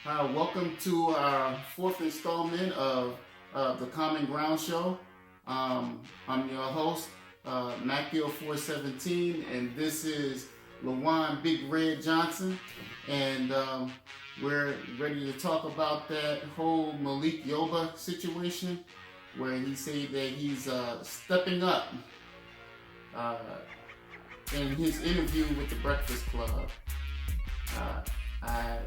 Welcome to our fourth installment of the Common Ground Show. I'm your host, Mackiel 417, and this is LaJuan Big Red Johnson, and we're ready to talk about that whole Malik Yoba situation, where he said that he's stepping up in his interview with the Breakfast Club. I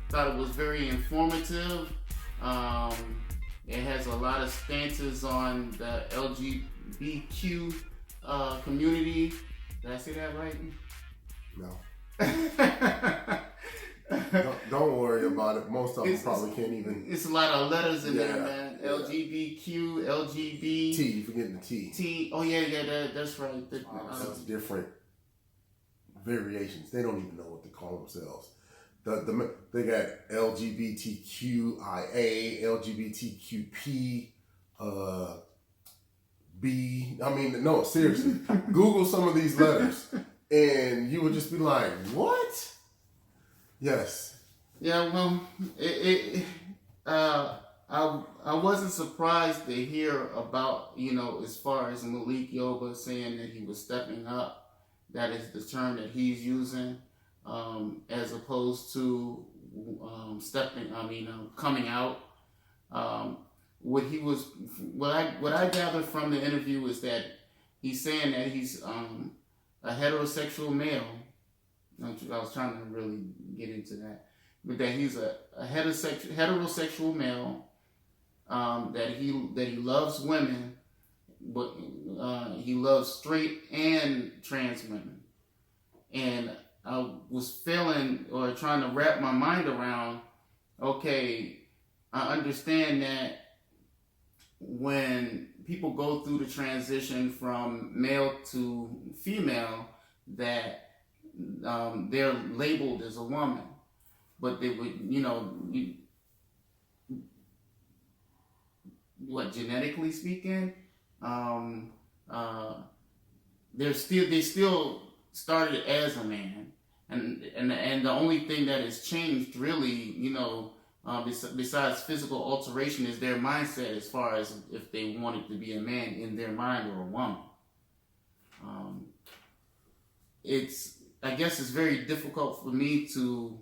thought it was very informative. It has a lot of stances on the LGBTQ community. Did I say that right? No. don't worry about it. Most of them probably can't even. It's a lot of letters in there, man. Yeah. LGBTQ, LGBT. T, you forgetting the T. T. Oh yeah, that's right. So it's different variations. They don't even know what to call themselves. They got LGBTQIA, LGBTQP, B. I mean, no, seriously. Google some of these letters, and you would just be like, "What?" Yes. Yeah. Well, I wasn't surprised to hear about, as far as Malik Yoba saying that he was stepping up. That is the term that he's using. As opposed to coming out. What I gathered from the interview is that he's saying that he's a heterosexual male. I was trying to really get into that, but that he's a heterosexual male. That he loves women, but he loves straight and trans women, and I was feeling or trying to wrap my mind around, okay, I understand that when people go through the transition from male to female, that they're labeled as a woman. But they would, genetically speaking, they still started as a man. And the only thing that has changed really, besides physical alteration, is their mindset as far as if they wanted to be a man in their mind or a woman. I guess it's very difficult for me to,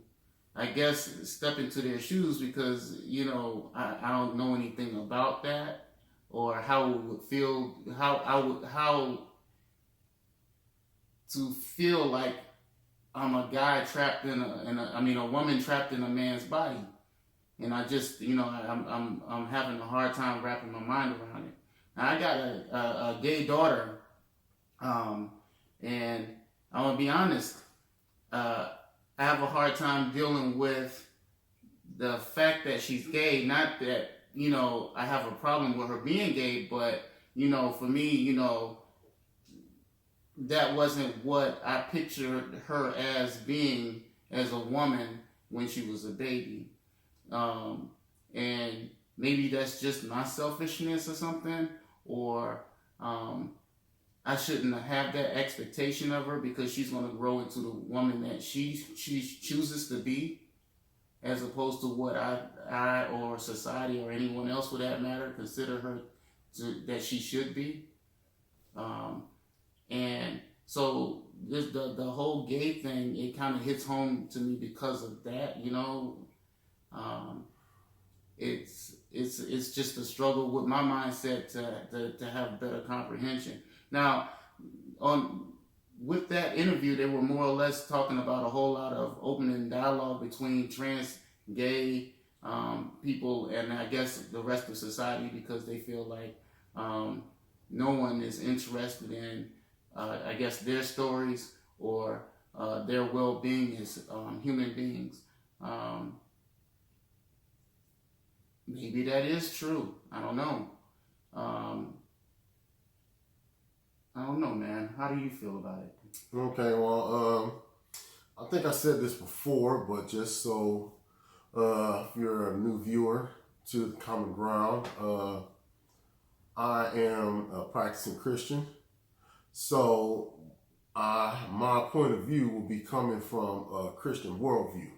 step into their shoes because, I don't know anything about that or how it would feel, how to feel like I'm a guy trapped in a woman trapped in a man's body, and I just, I'm having a hard time wrapping my mind around it. Now, I got a gay daughter, and I'm gonna be honest, I have a hard time dealing with the fact that she's gay. Not that I have a problem with her being gay, but for me, that wasn't what I pictured her as being as a woman when she was a baby. And maybe that's just my selfishness or something, or I shouldn't have that expectation of her because she's going to grow into the woman that she chooses to be, as opposed to what I or society or anyone else for that matter consider her that she should be. And so the whole gay thing, it kind of hits home to me because of that, it's just a struggle with my mindset to have better comprehension. Now, with that interview, they were more or less talking about a whole lot of opening dialogue between trans, gay people, and I guess the rest of society, because they feel like no one is interested in their stories or their well-being as human beings. Maybe that is true. I don't know. I don't know, man. How do you feel about it? Okay, well, I think I said this before, but just so if you're a new viewer to the Common Ground, I am a practicing Christian. So my point of view will be coming from a Christian worldview.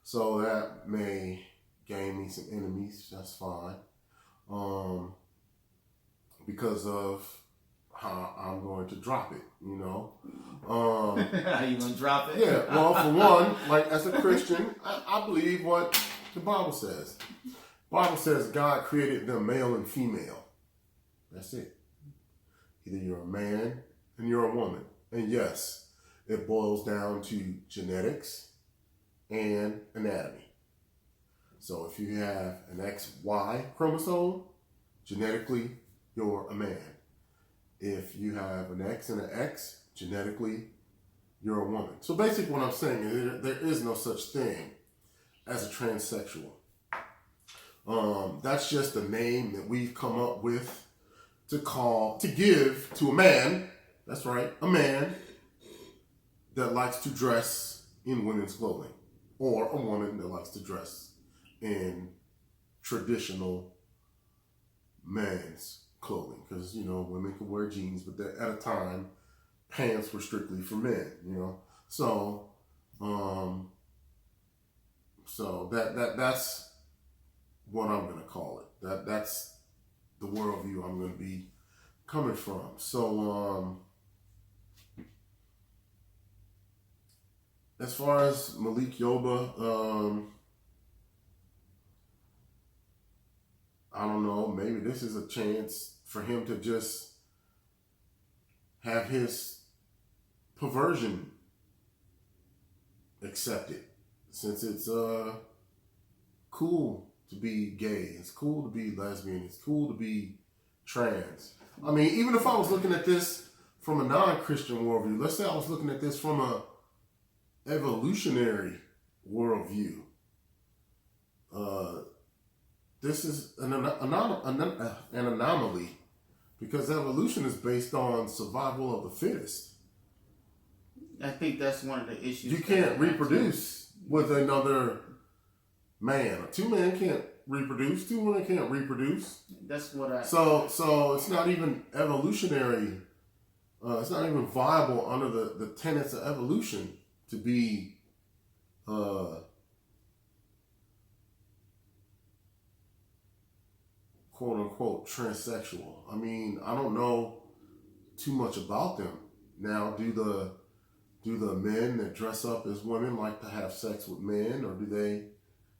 So that may gain me some enemies. That's fine. Because of how I'm going to drop it, you know. How you gonna drop it? Yeah, well, for one, like as a Christian, I believe what the Bible says. The Bible says God created them male and female. That's it. Either you're a man and you're a woman. And yes, it boils down to genetics and anatomy. So if you have an XY chromosome, genetically, you're a man. If you have an X and an X, genetically, you're a woman. So basically what I'm saying is there is no such thing as a transsexual. That's just a name that we've come up with to give to a man, that's right, a man that likes to dress in women's clothing, or a woman that likes to dress in traditional men's clothing. Because, you know, women could wear jeans, but at a time, pants were strictly for men, you know. So, that's what I'm gonna call it. That's the worldview I'm gonna be coming from. So, as far as Malik Yoba, I don't know, maybe this is a chance for him to just have his perversion accepted, since it's cool to be gay, it's cool to be lesbian, it's cool to be trans. I mean, even if I was looking at this from a non-Christian worldview, let's say I was looking at this from a evolutionary worldview, this is an anomaly, because evolution is based on survival of the fittest. I think that's one of the issues. You can't reproduce with another man. Two men can't reproduce. Two women can't reproduce. That's what I. So it's not even evolutionary. It's not even viable under the tenets of evolution to be quote unquote transsexual. I mean, I don't know too much about them. Now, do the men that dress up as women like to have sex with men, or do they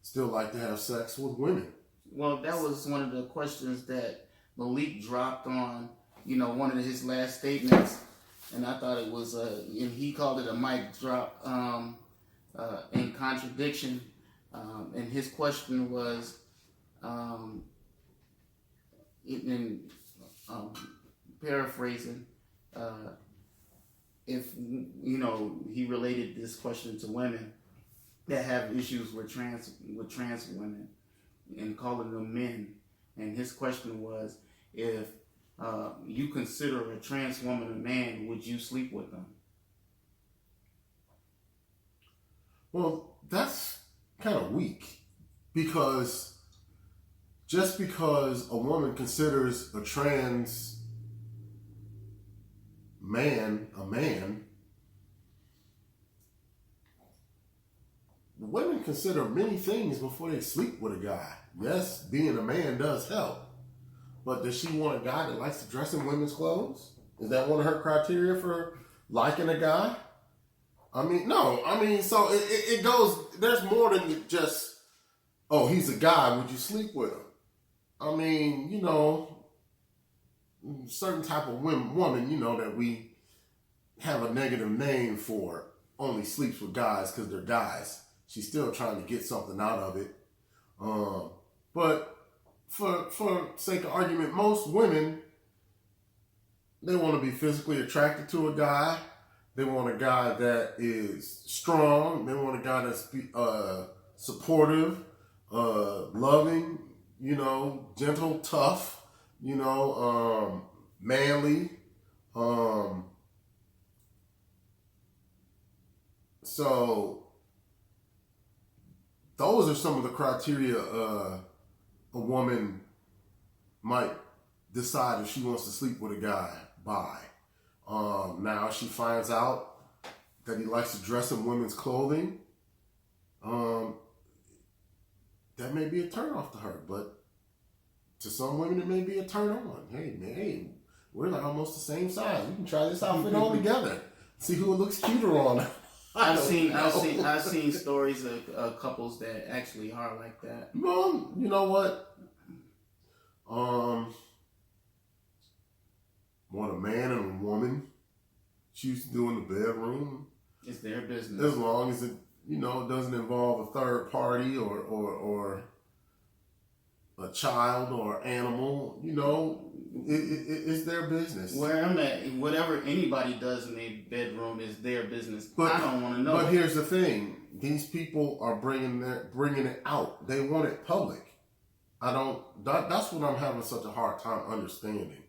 still like to have sex with women? Well, that was one of the questions that Malik dropped on, one of his last statements, and I thought it was and he called it a mic drop in contradiction. And his question was, in paraphrasing, if he related this question to women that have issues with trans women and calling them men, and his question was, if you consider a trans woman a man, would you sleep with them? Well, that's kind of weak, because just because a woman considers a trans man a man, women consider many things before they sleep with a guy. Yes, being a man does help, but does she want a guy that likes to dress in women's clothes? Is that one of her criteria for liking a guy? I mean, no. I mean, so it goes, there's more than just, oh, he's a guy, would you sleep with him? I mean, certain type of woman, that we have a negative name for, only sleeps with guys because they're guys. She's still trying to get something out of it. But for sake of argument, most women, they want to be physically attracted to a guy. They want a guy that is strong. They want a guy that's supportive, loving, gentle, tough, manly. So those are some of the criteria a woman might decide if she wants to sleep with a guy by. Now, she finds out that he likes to dress in women's clothing. that may be a turn off to her, but to some women it may be a turn on. Hey, man, hey, we're like almost the same size. We can try this outfit on together. See who looks cuter on. I've seen stories of couples that actually are like that. Well, you know what? What a man and a woman choose to do in the bedroom, it's their business. As long as it, doesn't involve a third party or a child or animal, it's their business. Where I'm at, whatever anybody does in their bedroom is their business. But I don't want to know. But here's the thing: these people are bringing it out. They want it public. That's what I'm having such a hard time understanding.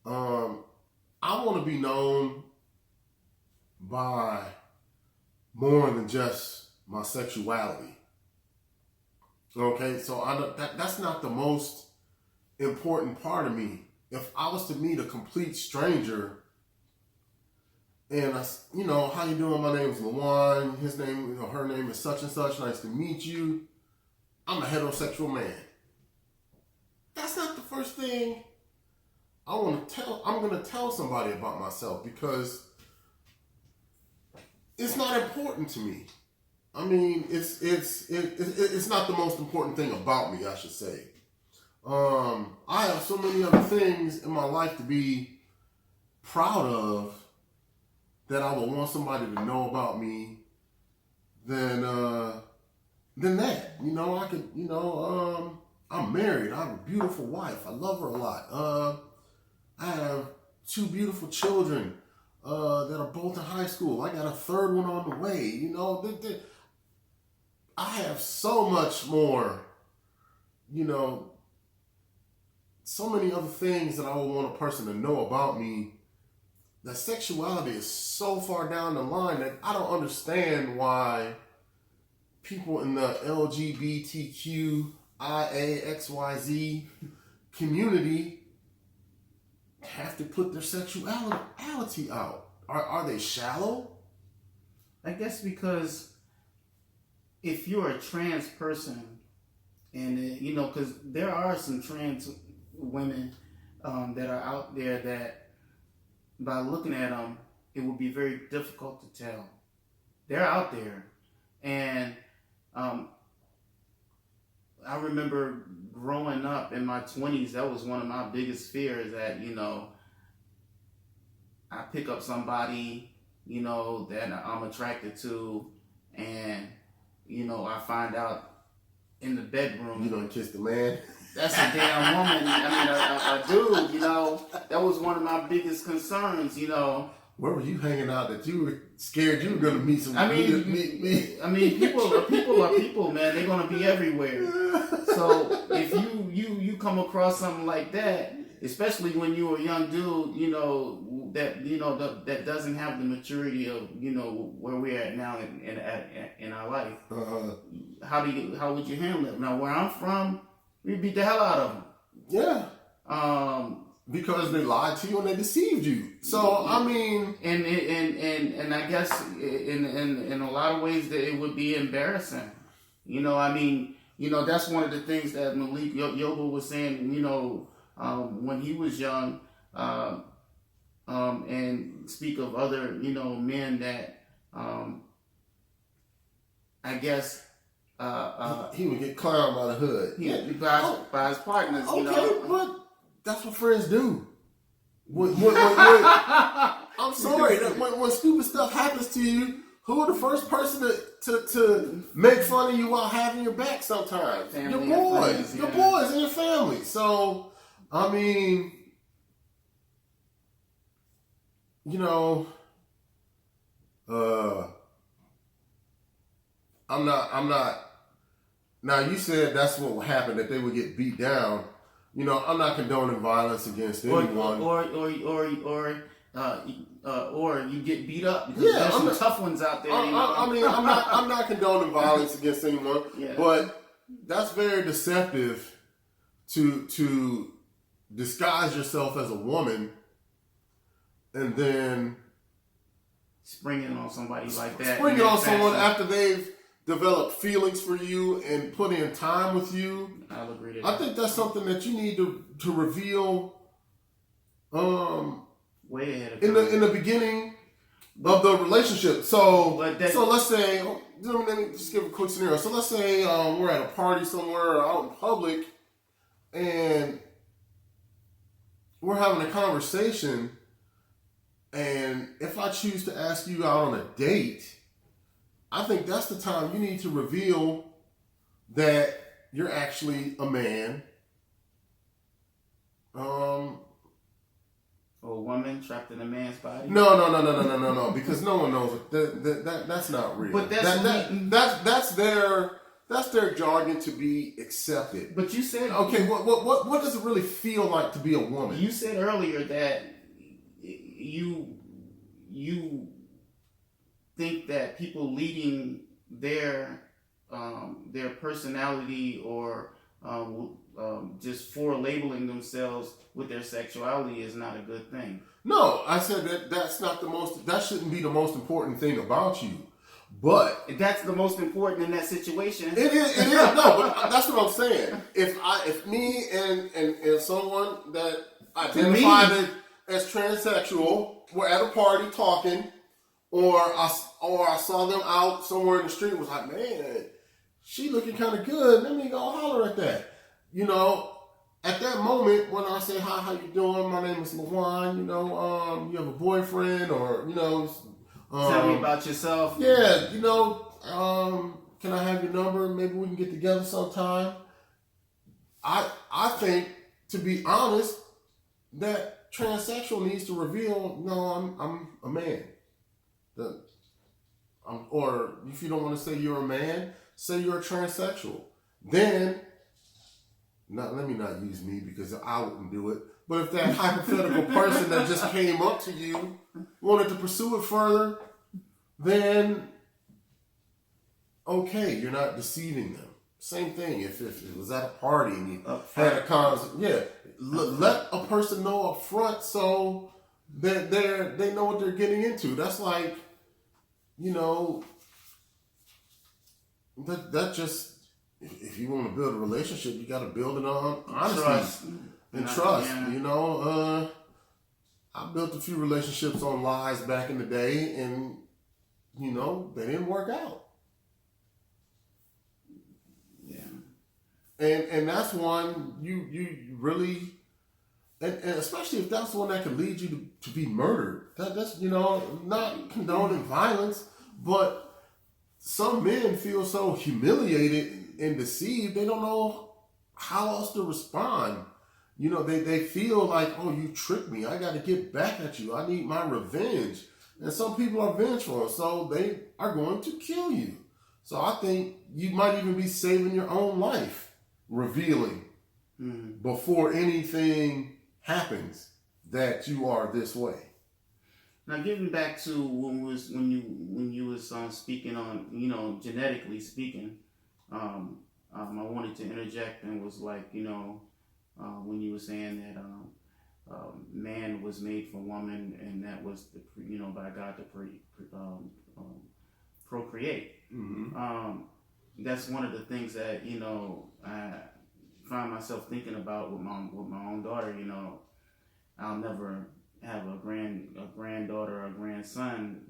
I want to be known by more than just my sexuality. Okay, so that's not the most important part of me. If I was to meet a complete stranger and how you doing? My name is LaJuan. His name, her name is such and such. Nice to meet you. I'm a heterosexual man. That's not the first thing I'm going to tell somebody about myself, because it's not important to me. I mean, it's not the most important thing about me, I should say. I have so many other things in my life to be proud of that I would want somebody to know about me than that. I'm married. I have a beautiful wife. I love her a lot. I have 2 beautiful children that are both in high school. I got a 3rd one on the way. I have so much more, so many other things that I would want a person to know about me. That sexuality is so far down the line that I don't understand why people in the LGBTQIAXYZ community have to put their sexuality out. Are they shallow? I guess because if you're a trans person, and because there are some trans women that are out there that, by looking at them, it would be very difficult to tell. They're out there, and I remember growing up in my 20s. That was one of my biggest fears, that I pick up somebody that I'm attracted to, and I find out in the bedroom. You don't kiss the man? That's a damn woman. I mean, a dude, that was one of my biggest concerns, Where were you hanging out that you were scared you were going to meet some? People are people, man. They're going to be everywhere. So if you come across something like that, especially when you're a young dude, that doesn't have the maturity of where we're at now in our life. How would you handle it? Now, where I'm from, we beat the hell out of them. Yeah. Because they lied to you and they deceived you. So I mean, and I guess in a lot of ways that it would be embarrassing. That's one of the things that Malik Yoba was saying. When he was young, and speak of other men that I guess. He would get clowned by the hood. Yeah, by his partners. Okay, but that's what friends do. I'm sorry. When stupid stuff happens to you, who are the first person to make fun of you while having your back sometimes? Family, your boys. friends, Your boys and your family. So, I mean, I'm not. Now, you said that's what would happen, that they would get beat down. I'm not condoning violence against anyone. Or you get beat up, because there's some tough ones out there. I'm not condoning violence against anyone, but that's very deceptive to disguise yourself as a woman and then springing on somebody like that. Springing on someone after they've develop feelings for you and put in time with you, I'll agree to that. I think that's something that you need to reveal way ahead of time. In the beginning of the relationship. So let's say, let me just give a quick scenario. So let's say we're at a party somewhere or out in public, and we're having a conversation, and if I choose to ask you out on a date, I think that's the time you need to reveal that you're actually a man. Or a woman trapped in a man's body? No, because no one knows it. That's not real. But that's their jargon to be accepted. But you said, okay, what does it really feel like to be a woman? You said earlier that you think that people leading their personality or just for labeling themselves with their sexuality is not a good thing. No, I said that shouldn't be the most important thing about you. But that's the most important in that situation. It is. No, but that's what I'm saying. If me and someone that identified as transsexual were at a party talking, or I saw them out somewhere in the street, was like, man, she looking kind of good. Let me go holler at that. At that moment when I say, hi, how you doing? My name is LaJuan. You have a boyfriend, or tell me about yourself. Yeah, can I have your number? Maybe we can get together sometime. I think, to be honest, that transsexual needs to reveal, no, I'm a man. Or if you don't want to say you're a man, say you're a transsexual. Then, let me not use me because I wouldn't do it. But if that hypothetical person that just came up to you wanted to pursue it further, then okay, you're not deceiving them. Same thing if it was at a party and you had a conversation. Let a person know up front so that they know what they're getting into. That's like, that just, if you want to build a relationship, you got to build it on honesty and trust. Yeah. I built a few relationships on lies back in the day, and they didn't work out. Yeah. And that's one you really, and especially if that's one that could lead you to be murdered. That's not condoning violence, but some men feel so humiliated and deceived, they don't know how else to respond. They feel like, oh, you tricked me. I got to get back at you. I need my revenge. And some people are vengeful, so they are going to kill you. So I think you might even be saving your own life, revealing before anything happens that you are this way. Now, getting back to when you was speaking on, genetically speaking, I wanted to interject and was like, when you were saying that man was made for woman, and that was by God to procreate. Mm-hmm. That's one of the things that I find myself thinking about with my own daughter. I'll never have a granddaughter or a grandson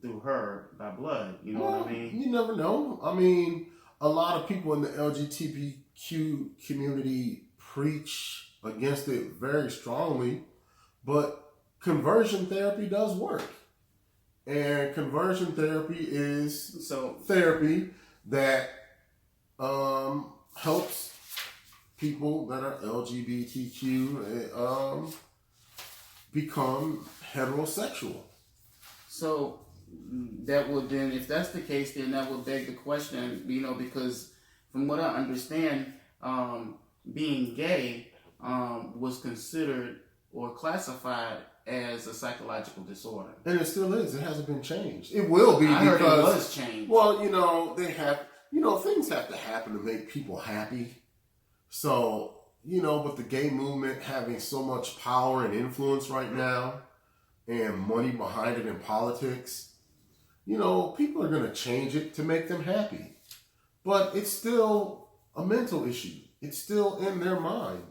through her by blood. You know what I mean? You never know. I mean, a lot of people in the LGBTQ community preach against it very strongly, but conversion therapy does work. And conversion therapy is therapy that helps people that are LGBTQ become heterosexual. So that would then, if that's the case, then that would beg the question, because from what I understand, being gay was considered or classified as a psychological disorder. And it still is. It hasn't been changed. It will be. I heard it was changed. Well, things have to happen to make people happy. So, with the gay movement having so much power and influence right now, and money behind it in politics, people are going to change it to make them happy. but it's still a mental issue. It's still in their mind.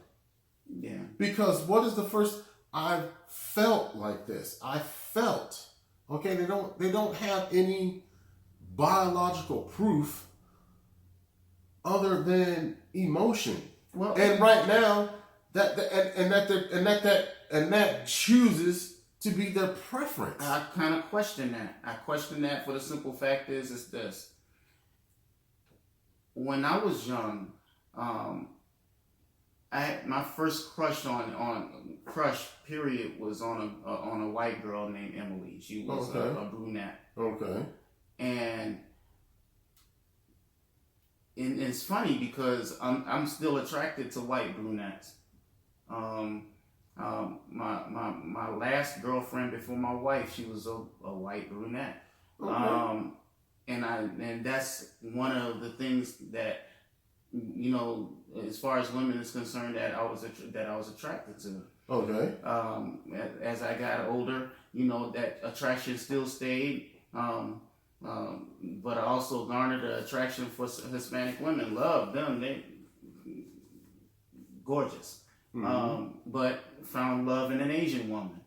Yeah. Because what is the first? I felt like this. I felt. Okay, they don't have any biological proof other than emotion. Well, and right now that chooses to be their preference. I kind of question that. I question that for the simple fact is this. When I was young, I had my first crush period was on a white girl named Emily. She was a brunette. Okay. And it's funny because I'm still attracted to white brunettes. My last girlfriend before my wife, she was a white brunette. Okay. And that's one of the things that, you know, as far as women is concerned, that I was attracted to. Okay. As I got older, you know, that attraction still stayed. But I also garnered an attraction for Hispanic women. Love them; they gorgeous. But found love in an Asian woman.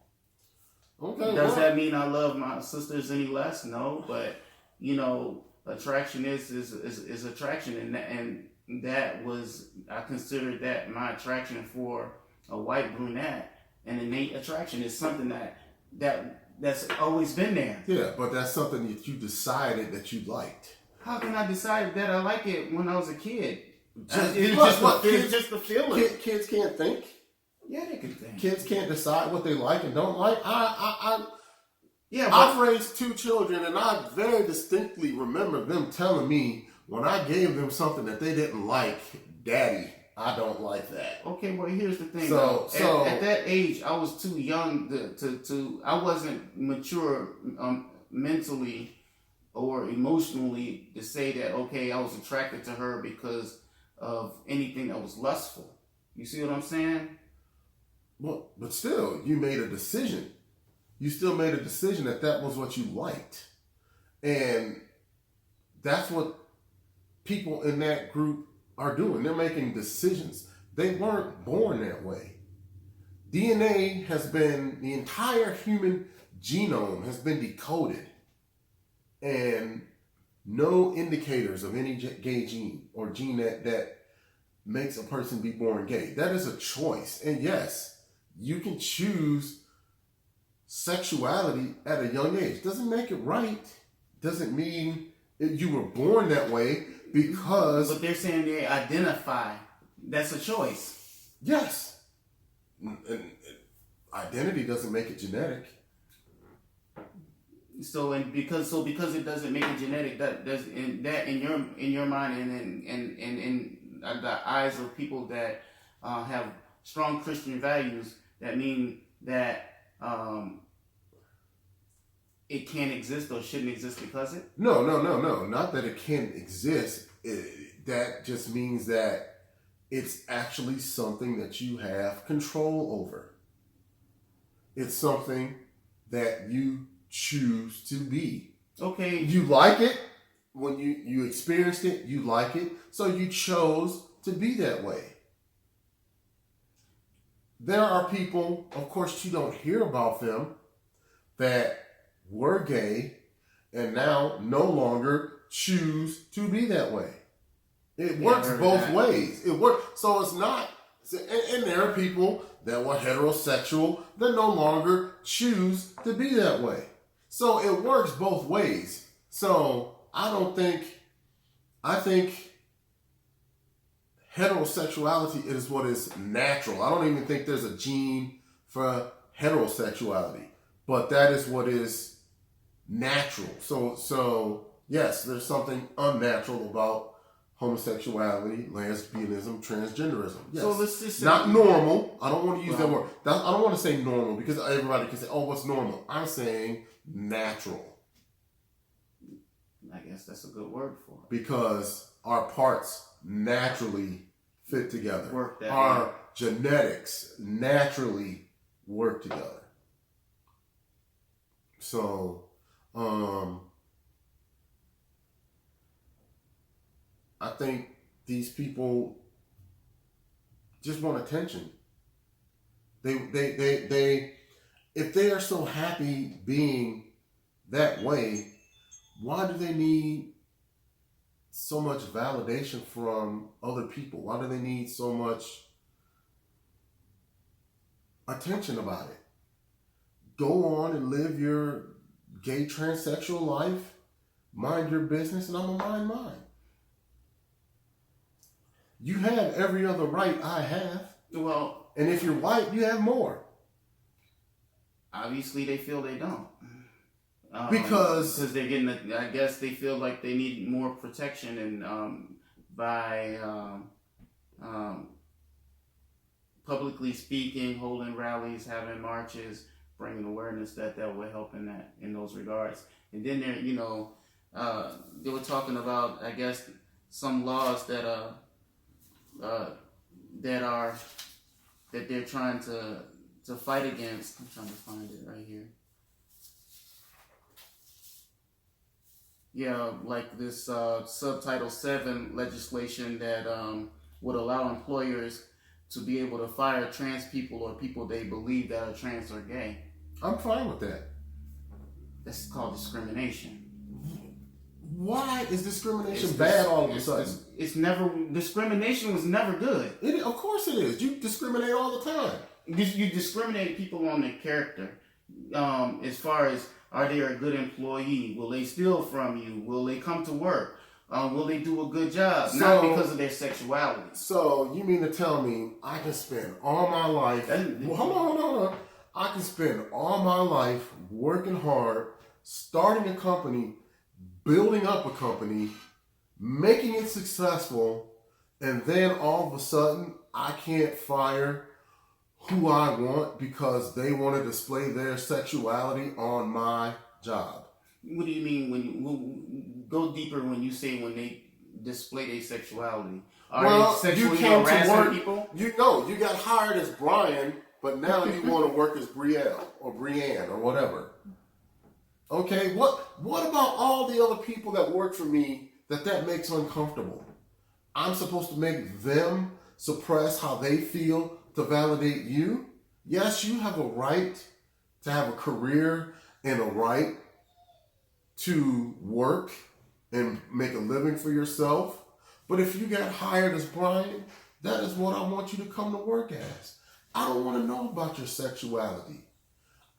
Okay. Does that mean I love my sisters any less? No, but you know, attraction is attraction, and that was, I considered that my attraction for a white brunette, an innate attraction is something that's always been there. Yeah, but that's something that you decided that you liked. How can I decide that I like it when I was a kid? It's just the feeling. Kids can't think. Yeah, they can think. Kids can't decide what they like and don't like. Yeah, I've raised 2 children, and I very distinctly remember them telling me when I gave them something that they didn't like, Daddy, I don't like that. Okay, well, here's the thing. So at that age, I was too young to I wasn't mature mentally or emotionally to say that, okay, I was attracted to her because of anything that was lustful. You see what I'm saying? Well, but still, you made a decision. You still made a decision that was what you liked. And that's what people in that group are doing. They're making decisions. They weren't born that way. DNA has been, the entire human genome has been decoded. And no indicators of any gay gene or gene that makes a person be born gay. That is a choice. And yes, you can choose sexuality at a young age. Doesn't make it right. Doesn't mean you were born that way because... But they're saying they identify. That's a choice. Yes. And identity doesn't make it genetic. So because it doesn't make it genetic, in your mind and in the eyes of people that have strong Christian values, that mean that it can't exist or shouldn't exist because it? No. Not that it can't exist. That just means that it's actually something that you have control over. It's something that you choose to be. Okay. You like it. When you experienced it, you like it. So you chose to be that way. There are people, of course you don't hear about them, that were gay and now no longer choose to be that way. It works both ways. It works. So it's not, and there are people that were heterosexual that no longer choose to be that way. So it works both ways. So I think heterosexuality is what is natural. I don't even think there's a gene for heterosexuality, but that is what is natural. So yes, there's something unnatural about homosexuality, lesbianism, transgenderism. Yes. So let's just say not normal. I don't want to use that word. I don't want to say normal because everybody can say, "Oh, what's normal?" I'm saying natural. I guess that's a good word for it. Because our parts naturally fit together. Our genetics naturally work together. So, I think these people just want attention. They if they are so happy being that way, why do they need so much validation from other people? Why do they need so much attention about it? Go on and live your gay transsexual life, mind your business, and I'm gonna mind mine. You have every other right I have. Well, and if you're white, you have more. Obviously, they feel they don't. Because they're getting, I guess they feel like they need more protection, and by publicly speaking, holding rallies, having marches, bringing awareness that will help in those regards. And then they were talking about, I guess, some laws that they're trying to fight against. I'm trying to find it right here. Yeah, like this Subtitle 7 legislation that would allow employers to be able to fire trans people or people they believe that are trans or gay. I'm fine with that. That's called discrimination. Why is discrimination bad all of a sudden? Discrimination was never good. Of course it is. You discriminate all the time. You discriminate people on their character. As far as, are they a good employee? Will they steal from you? Will they come to work? Will they do a good job? Not because of their sexuality. So you mean to tell me I can spend all my life... Hold on. I can spend all my life working hard, starting a company, building up a company, making it successful, and then all of a sudden I can't fire who I want because they want to display their sexuality on my job. What do you mean when you go deeper when you say when they display their sexuality? Are they sexually harassing people? You got hired as Brian, but now you want to work as Brielle or Brianne or whatever. Okay, what about all the other people that work for me that makes uncomfortable? I'm supposed to make them suppress how they feel to validate you? Yes, you have a right to have a career and a right to work and make a living for yourself. But if you got hired as Brian, that is what I want you to come to work as. I don't want to know about your sexuality.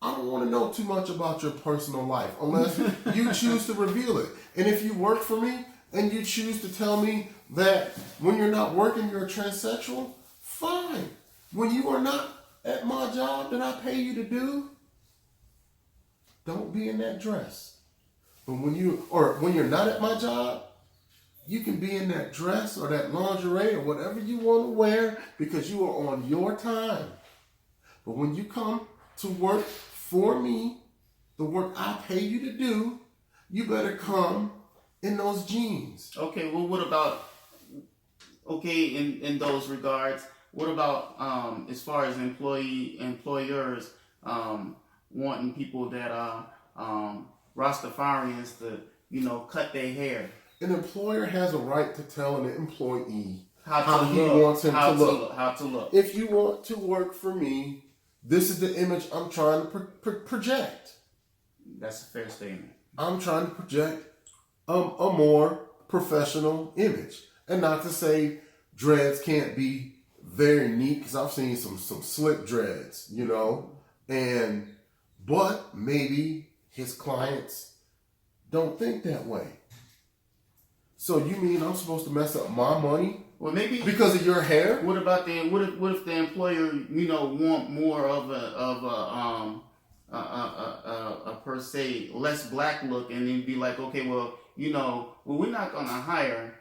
I don't want to know too much about your personal life unless you choose to reveal it. And if you work for me and you choose to tell me that when you're not working, you're a transsexual, fine. When you are not at my job that I pay you to do, don't be in that dress. But when you're not at my job, you can be in that dress or that lingerie or whatever you want to wear because you are on your time. But when you come to work for me, the work I pay you to do, you better come in those jeans. Okay, well, what about, in those regards, what about as far as employers wanting people that are Rastafarians to, cut their hair? An employer has a right to tell an employee how he wants him to look. How to look. If you want to work for me, this is the image I'm trying to project. That's a fair statement. I'm trying to project a more professional image. And not to say dreads can't be very neat, because I've seen some slick dreads, but maybe his clients don't think that way. So you mean I'm supposed to mess up my money? Well, maybe because of your hair. What about what if the employer, want more of a per se less black look, and then be like, okay, well, we're not gonna hire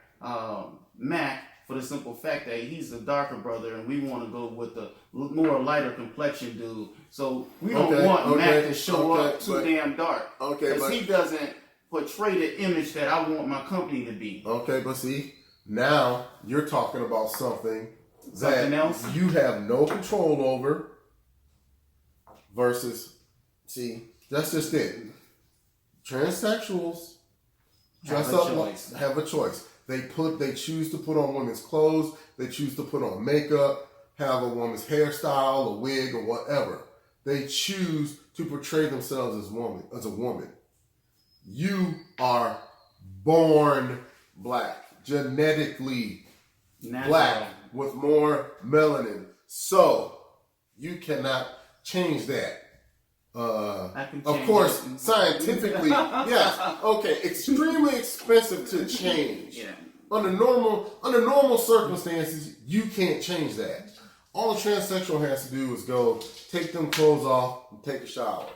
Mac for the simple fact that he's a darker brother, and we want to go with the more lighter complexion dude. So we don't want Mac to show up too damn dark. Because he doesn't portray the image that I want my company to be. Okay, but see, now you're talking about something else you have no control over versus, see, that's just it. Transsexuals have a choice. They choose to put on women's clothes. They choose to put on makeup, have a woman's hairstyle, a wig, or whatever. They choose to portray themselves as a woman. You are born black, genetically black with more melanin. So you cannot change that. Of course, scientifically, yes. Okay, extremely expensive to change. Yeah. Under normal circumstances, you can't change that. All a transsexual has to do is go take them clothes off and take a shower,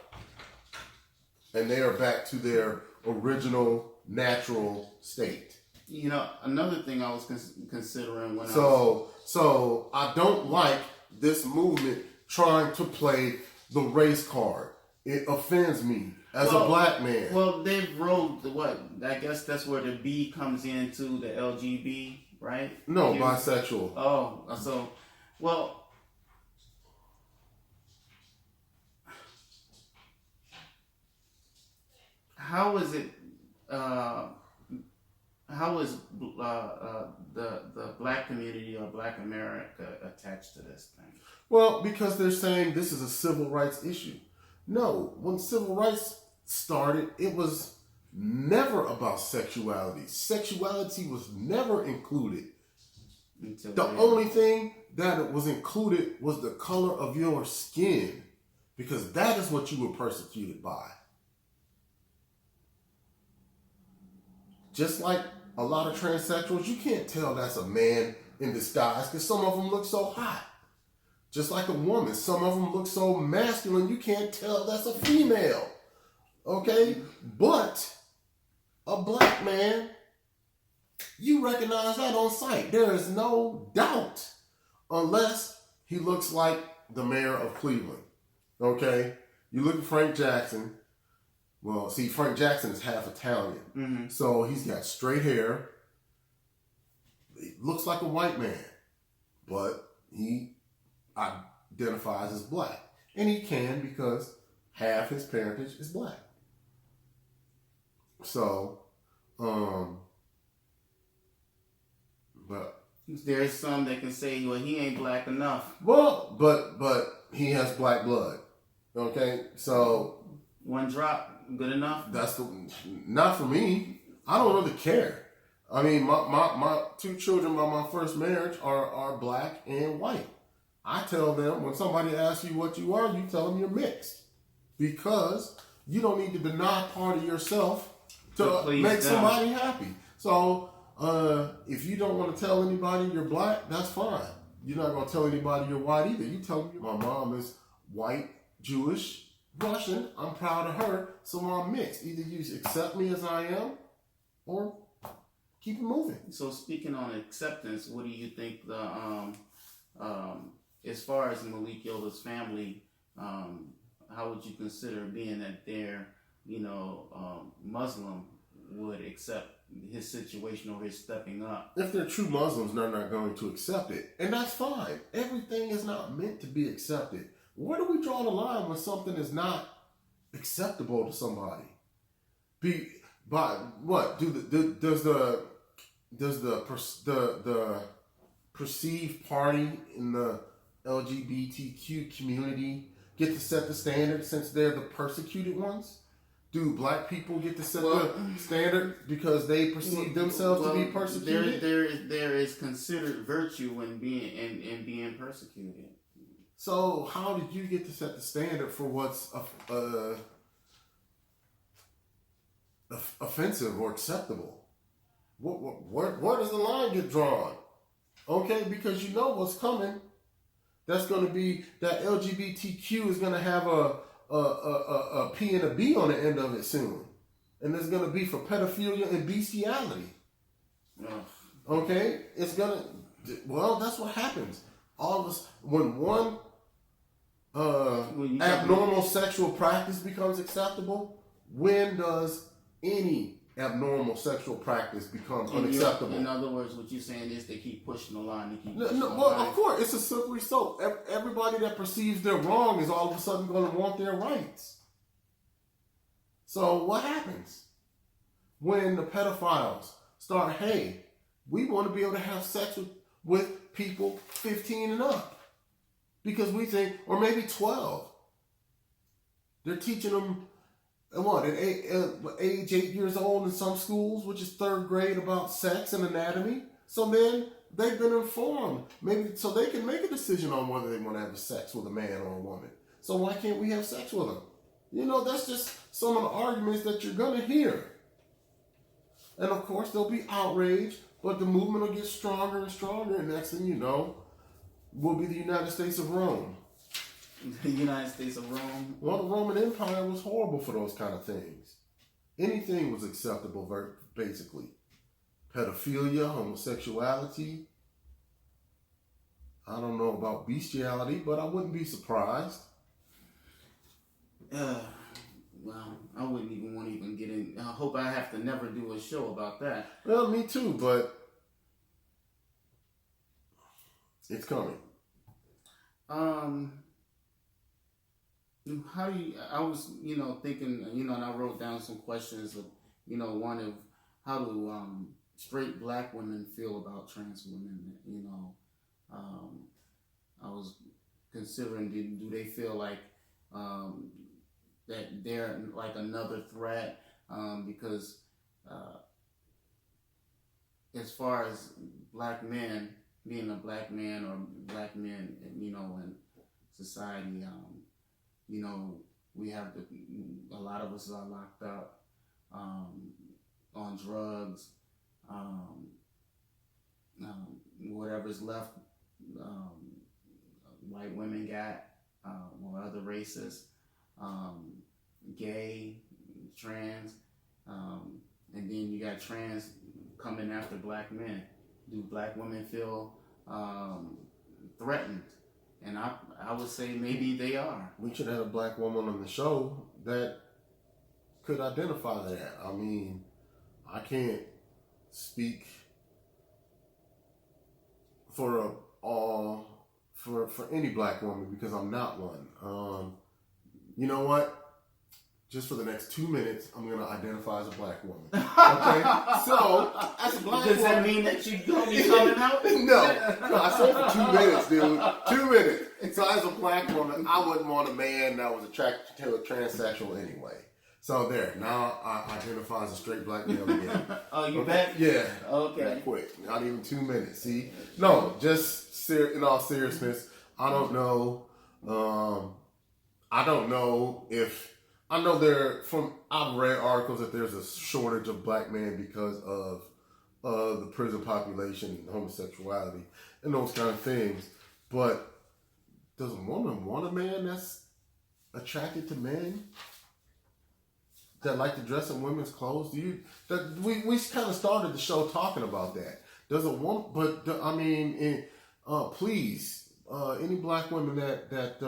and they are back to their original natural state. You know, another thing I was considering when So I don't like this movement trying to play the race card. It offends me as a black man. Well, they've rolled what? I guess that's where the B comes into the LGB, right? No, bisexual. Oh, so, well, how is it? How is the black community or Black America attached to this thing? Well, because they're saying this is a civil rights issue. No, when civil rights started, it was never about sexuality. Sexuality was never included. The only thing that was included was the color of your skin, because that is what you were persecuted by. Just like a lot of transsexuals, you can't tell that's a man in disguise because some of them look so hot. Just like a woman, some of them look so masculine, you can't tell that's a female. Okay? But a black man, you recognize that on sight. There is no doubt. Unless he looks like the mayor of Cleveland. Okay? You look at Frank Jackson. Well, see, Frank Jackson is half Italian. Mm-hmm. So he's got straight hair. He looks like a white man. But he identifies as black. And he can because half his parentage is black. So, but there's some that can say, well, he ain't black enough. Well, but he has black blood. Okay? So one drop, good enough? Not for me. I don't really care. I mean, my two children by my first marriage are black and white. I tell them, when somebody asks you what you are, you tell them you're mixed. Because you don't need to deny part of yourself to make somebody happy. So, if you don't want to tell anybody you're black, that's fine. You're not going to tell anybody you're white either. You tell them my mom is white, Jewish, Russian. I'm proud of her, so I'm mixed. Either you accept me as I am, or keep it moving. So speaking on acceptance, what do you think as far as Malik Yoba's family, how would you consider, being that they're, Muslim, would accept his situation or his stepping up? If they're true Muslims, they're not going to accept it. And that's fine. Everything is not meant to be accepted. Where do we draw the line when something is not acceptable to somebody? By what? Does the perceived party in the LGBTQ community get to set the standard since they're the persecuted ones? Do black people get to set the standard because they perceive themselves to be persecuted? There is considered virtue in being persecuted. So how did you get to set the standard for what's offensive or acceptable? Where does the line get drawn? Okay, because you know what's coming. That's going to be that LGBTQ is going to have a P and a B on the end of it soon. And it's going to be for pedophilia and bestiality. Okay? It's going to... Well, that's what happens. All of us... When one abnormal sexual practice becomes acceptable, when does any abnormal sexual practice become unacceptable? In other words, what you're saying is they keep pushing the line. Of course, it's a slippery slope. Everybody that perceives they're wrong is all of a sudden going to want their rights. So what happens when the pedophiles start, hey, we want to be able to have sex with people 15 and up. Because we think, or maybe 12. They're teaching them, at age 8 years old in some schools, which is third grade, about sex and anatomy. So then they've been informed, maybe so they can make a decision on whether they want to have sex with a man or a woman. So why can't we have sex with them? That's just some of the arguments that you're going to hear. And of course, there'll be outrage, but the movement will get stronger and stronger. And next thing you know, we'll be the United States of Rome. The United States of Rome? Well, the Roman Empire was horrible for those kind of things. Anything was acceptable, basically. Pedophilia, homosexuality. I don't know about bestiality, but I wouldn't be surprised. Well, I wouldn't even want to even get in. I hope I have to never do a show about that. Well, me too, but it's coming. How do you? I was, thinking, and I wrote down some questions of, one of how do straight black women feel about trans women? I was considering, do they feel like that they're like another threat? Because as far as black men, being a black man or black men, in society, we have a lot of us are locked up on drugs, whatever's left, white women got, or other races, gay, trans, and then you got trans coming after black men. Do black women feel threatened? And I would say maybe they are. We should have a black woman on the show that could identify that. I mean, I can't speak for any black woman because I'm not one. You know what? Just for the next 2 minutes, I'm going to identify as a black woman. Okay? So, as a black woman... Does that mean that you're going to be coming out? No, I said for 2 minutes, dude. 2 minutes. So, as a black woman, I wouldn't want a man that was attracted to a transsexual anyway. So, there. Now, I identify as a straight black male again. Oh, you back? Yeah. Okay. That quick. Not even 2 minutes. See? No, just in all seriousness, I don't know. I don't know if... I know I've read articles that there's a shortage of black men because of the prison population and homosexuality and those kind of things. But does a woman want a man that's attracted to men that like to dress in women's clothes? We kind of started the show talking about that. Does a woman? But please, any black women that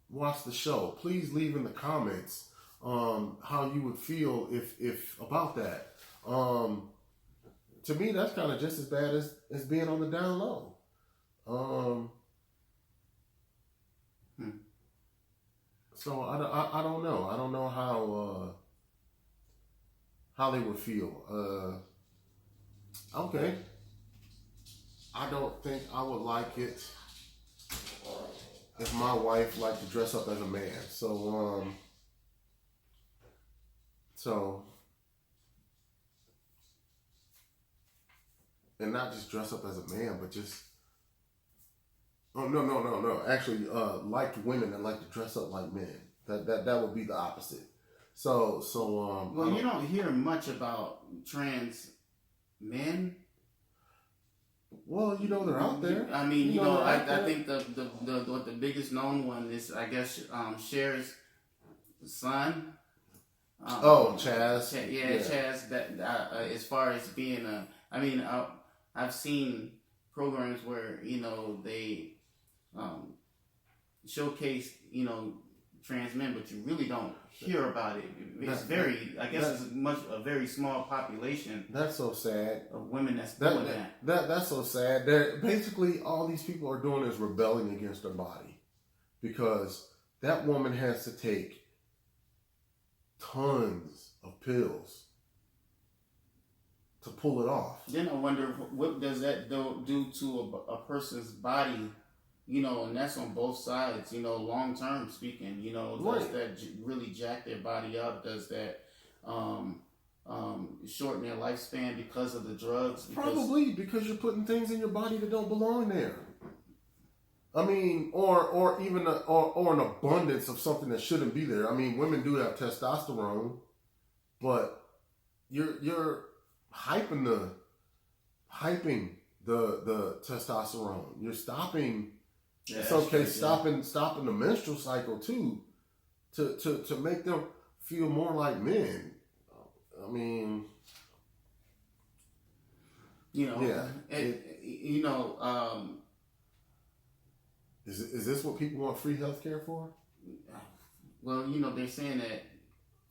watch the show, please leave in the comments how you would feel if about that. To me, that's kind of just as bad as being on the down low. So I don't know. I don't know how they would feel. Okay. I don't think I would like it if my wife liked to dress up as a man. And not just dress up as a man, but just, actually, liked women that like to dress up like men. That would be the opposite. Well, you don't hear much about trans men. Well, they're out there. I mean, I think the biggest known one is, I guess, Cher's son. Chaz. Chaz. That as far as being I've seen programs where they showcase trans men, but you really don't hear about it. It's a very small population. That's so sad. Of women that's doing that. That's so sad. Basically, all these people are doing is rebelling against their body, because that woman has to take tons of pills to pull it off. Then I wonder what does that do to a person's body, and that's on both sides, long term speaking, does that really jack their body up? Does that shorten their lifespan because of the drugs? Probably because you're putting things in your body that don't belong there. I mean, or even or an abundance of something that shouldn't be there. I mean, women do have testosterone, but you're hyping the testosterone. You're stopping, in some cases, stopping the menstrual cycle too, to make them feel more like men. I mean, is this what people want free health care for? Well, they're saying that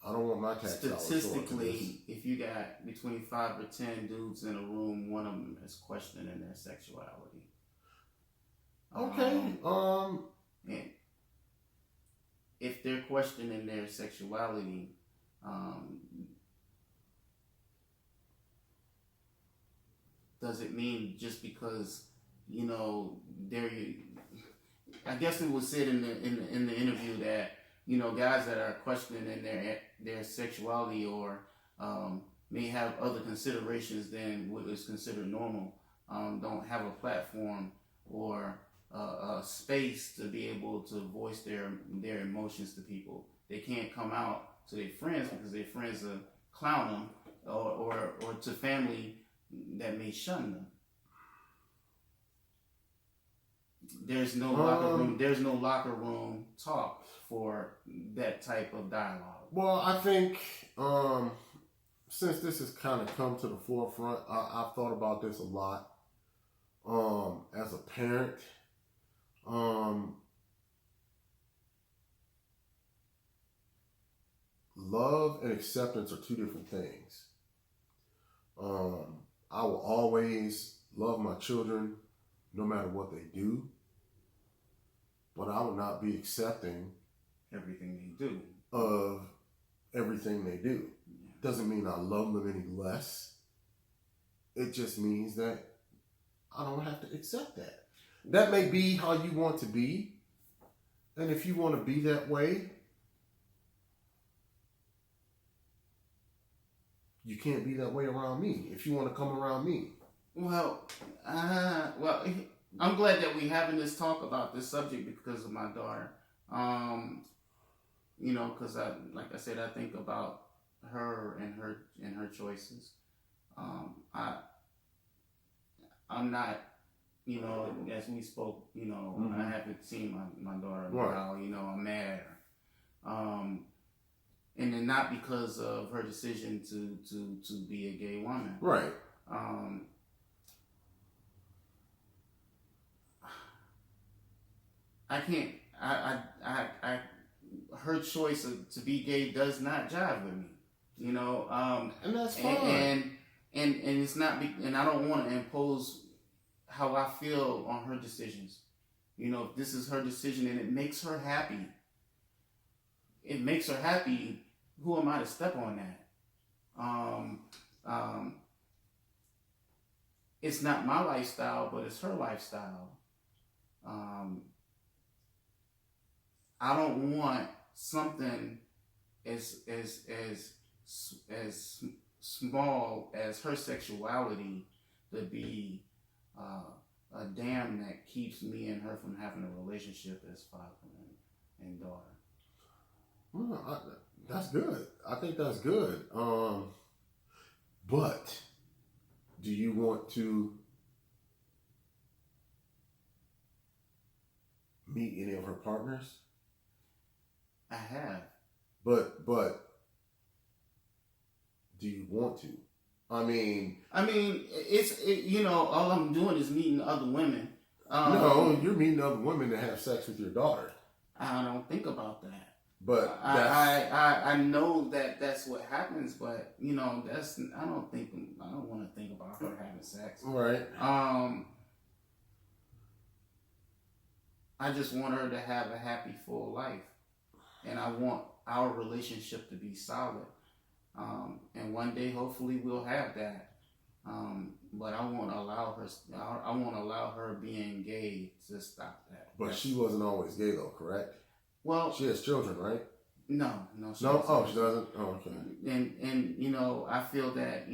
I don't want my tax dollars. Statistically, if you got between 5 or 10 dudes in a room, one of them is questioning their sexuality. Okay. And if they're questioning their sexuality, does it mean just because they're? I guess it was said in the interview that guys that are questioning their sexuality or may have other considerations than what is considered normal, don't have a platform or a space to be able to voice their emotions to people. They can't come out to their friends because their friends will clown them, or to family that may shun them. There's no locker room. There's no locker room talk for that type of dialogue. Well, I think since this has kind of come to the forefront, I've thought about this a lot. As a parent, love and acceptance are two different things. I will always love my children no matter what they do, but I will not be accepting everything they do. Of everything they do. Doesn't mean I love them any less. It just means that I don't have to accept that. That may be how you want to be. And if you want to be that way, you can't be that way around me. If you want to come around me. Well, I'm glad that we're having this talk about this subject because of my daughter. Because like I said, I think about her and her choices. I'm not, as we spoke, I haven't seen my daughter in a while. I'm mad at her, and then not because of her decision to be a gay woman, right? I can't. Her choice to be gay does not jive with me, and that's fine. And it's not. And I don't want to impose how I feel on her decisions. If this is her decision and it makes her happy, who am I to step on that? It's not my lifestyle, but it's her lifestyle. I don't want something as small as her sexuality to be a dam that keeps me and her from having a relationship as father and daughter. Well, that's good. I think that's good. But do you want to meet any of her partners? I have. But do you want to? I mean, it's all I'm doing is meeting other women. No, you're meeting other women that have sex with your daughter. I don't think about that. But I know that that's what happens. But I don't want to think about her having sex. Right. I just want her to have a happy, full life. And I want our relationship to be solid. And one day, hopefully, we'll have that. But I won't allow her. I won't allow her being gay to stop that. But she wasn't always gay though, correct? Well, she has children, right? No. She No. doesn't. Oh, she doesn't. Oh, okay. And I feel that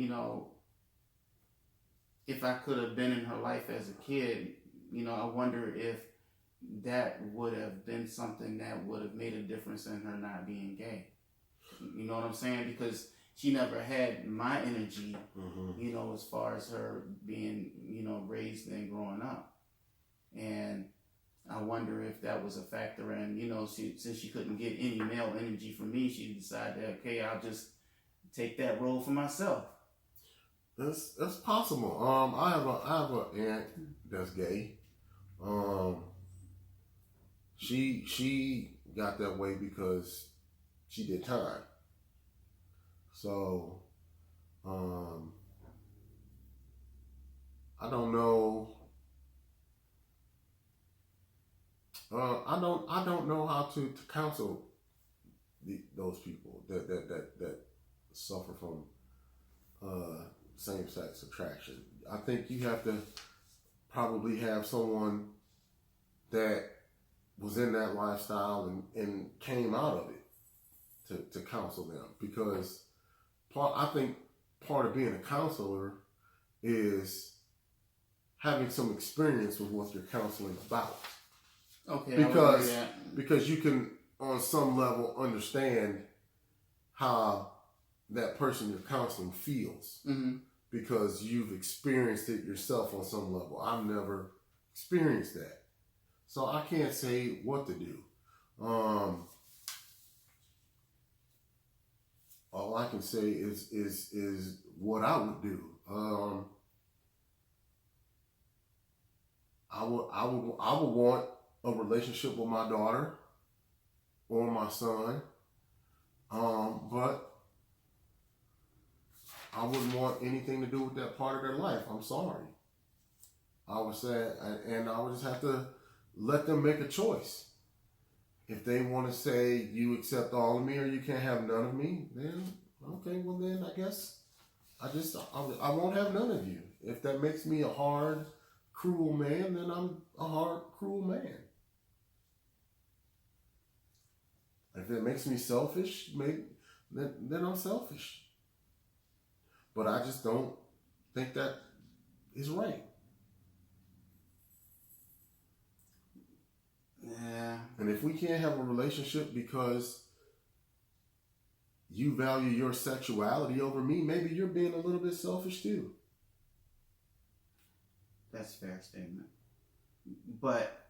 if I could have been in her life as a kid, I wonder if that would have been something that would have made a difference in her not being gay. You know what I'm saying? Because she never had my energy, as far as her being, raised and growing up. And I wonder if that was a factor in, since she couldn't get any male energy from me, she decided, okay, I'll just take that role for myself. That's possible. I have an aunt that's gay. She got that way because she did time. So, I don't know. I don't know how to counsel those people that suffer from same-sex attraction. I think you have to probably have someone that was in that lifestyle and came out of it to counsel them, because I think part of being a counselor is having some experience with what you're counseling about. Okay, because you can on some level understand how that person you're counseling feels, because you've experienced it yourself on some level. I've never experienced that, so I can't say what to do. All I can say is what I would do. I would want a relationship with my daughter or my son, but I wouldn't want anything to do with that part of their life. I'm sorry. I would say, and I would just have to let them make a choice. If they want to say you accept all of me or you can't have none of me, then okay, well then I guess I won't have none of you. If that makes me a hard, cruel man, then I'm a hard, cruel man. If it makes me selfish, then I'm selfish. But I just don't think that is right. Yeah. And if we can't have a relationship because you value your sexuality over me, maybe you're being a little bit selfish too. That's a fair statement. But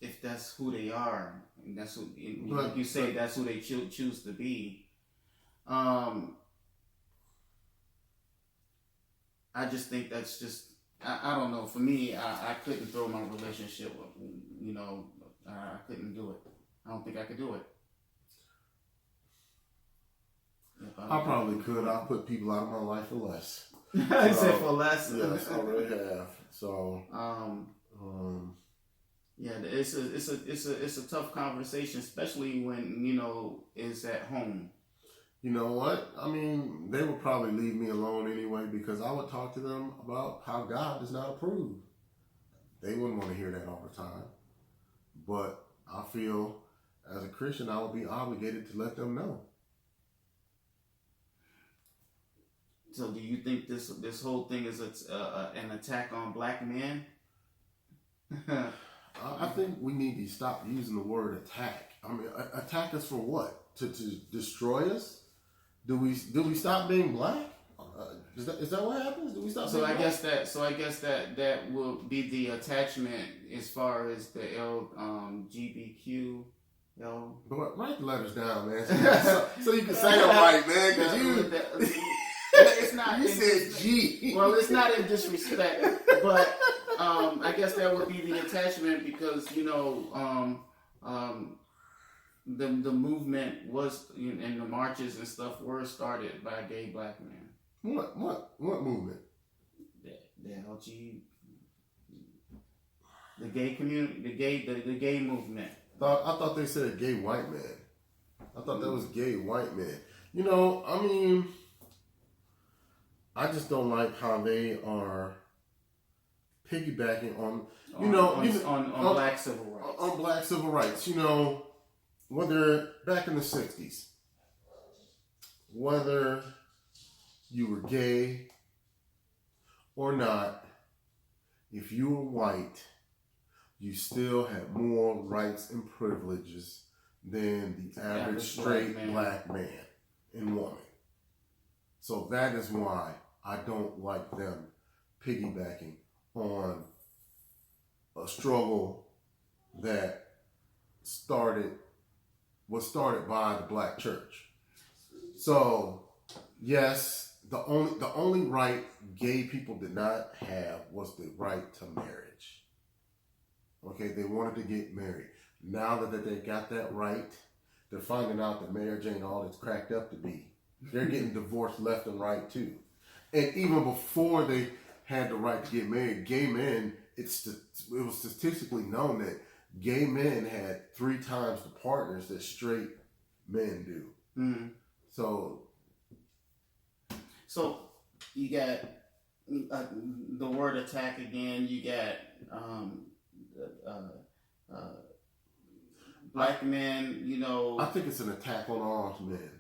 if that's who they are, and that's who, like you say, that's who they choose to be. I just think that's just, I don't know. For me, I couldn't throw my relationship, I couldn't do it. I don't think I could do it. I probably could. I'll put people out of my life for less. I said for less. Yes, I really have. So, yeah, it's a tough conversation, especially when it's at home. You know what? I mean, they would probably leave me alone anyway, because I would talk to them about how God does not approve. They wouldn't want to hear that all the time. But I feel as a Christian, I would be obligated to let them know. So do you think this whole thing is an attack on black men? I think we need to stop using the word attack. I mean, attack us for what? To destroy us? Do we stop being black? Is that what happens? Do we stop? So I guess that will be the attachment as far as the LGBTQ. But write the letters down, man, so you can say them right, man. Because it's not. You said G. Well, it's not in disrespect, but I guess that would be the attachment, because the movement was, and the marches and stuff were started by gay black men. What movement? The LG, the gay community, the gay movement. I thought they said gay white man. I thought that was gay white man. I mean, I just don't like how they are piggybacking on, on black civil rights. On black civil rights. Whether back in the 60s, whether you were gay or not, if you were white, you still had more rights and privileges than the average straight black man and woman. So that is why I don't like them piggybacking on a struggle that was started by the black church. So yes, the only right gay people did not have was the right to marriage. Okay, they wanted to get married. Now that they got that right, they're finding out that marriage ain't all it's cracked up to be. They're getting divorced left and right too. And even before they had the right to get married, gay men, it was statistically known that gay men had 3 times the partners that straight men do. Mm-hmm. So you got the word attack again. You got black men. I think it's an attack on all men.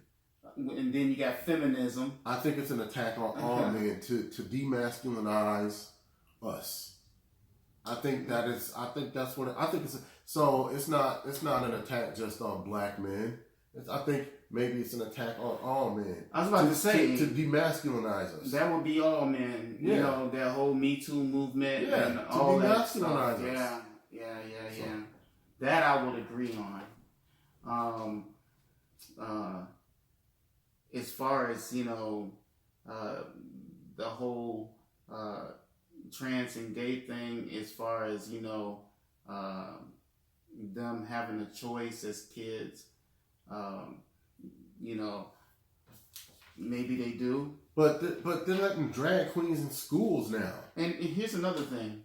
And then you got feminism. I think it's an attack on all men to demasculinize us. I think that's what I think it's. So it's not an attack just on black men. I think maybe it's an attack on all men. I was about to say to demasculinize us. That would be all men. Yeah. That whole Me Too movement. Yeah, and to all that demasculinize stuff. us. Yeah. That I would agree on. As far as the whole trans and gay thing, as far as them having a choice as kids, maybe they do. But they're letting drag queens in schools now. And here's another thing.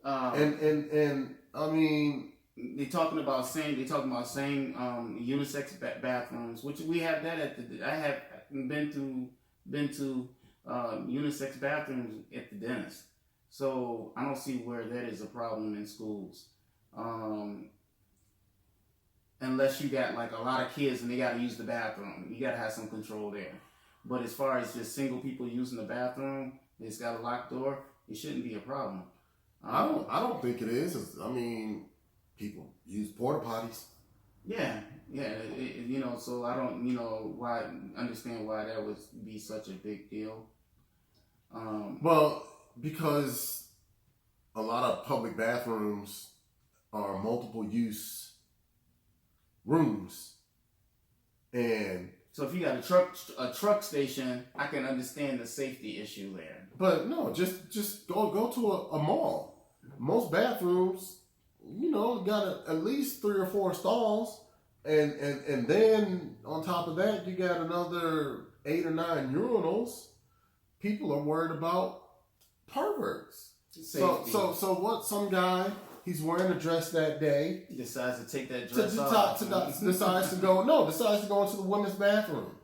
And I mean, they're talking about saying unisex bathrooms, which we have that I have been to unisex bathrooms at the dentist. So I don't see where that is a problem in schools. Unless you got like a lot of kids and they got to use the bathroom. You got to have some control there. But as far as just single people using the bathroom, it's got a locked door, it shouldn't be a problem. I don't think it is. I mean, people use porta potties. Yeah. So I don't, understand why that would be such a big deal. Well, because a lot of public bathrooms are multiple use rooms, and so if you got a truck station, I can understand the safety issue there. But no, just go to a mall. Most bathrooms, got at least 3 or 4 stalls, and then on top of that, you got another 8 or 9 urinals. People are worried about perverts. Safety. So what? Some guy, he's wearing a dress that day. He decides to take that dress off. Decides to go into the women's bathroom.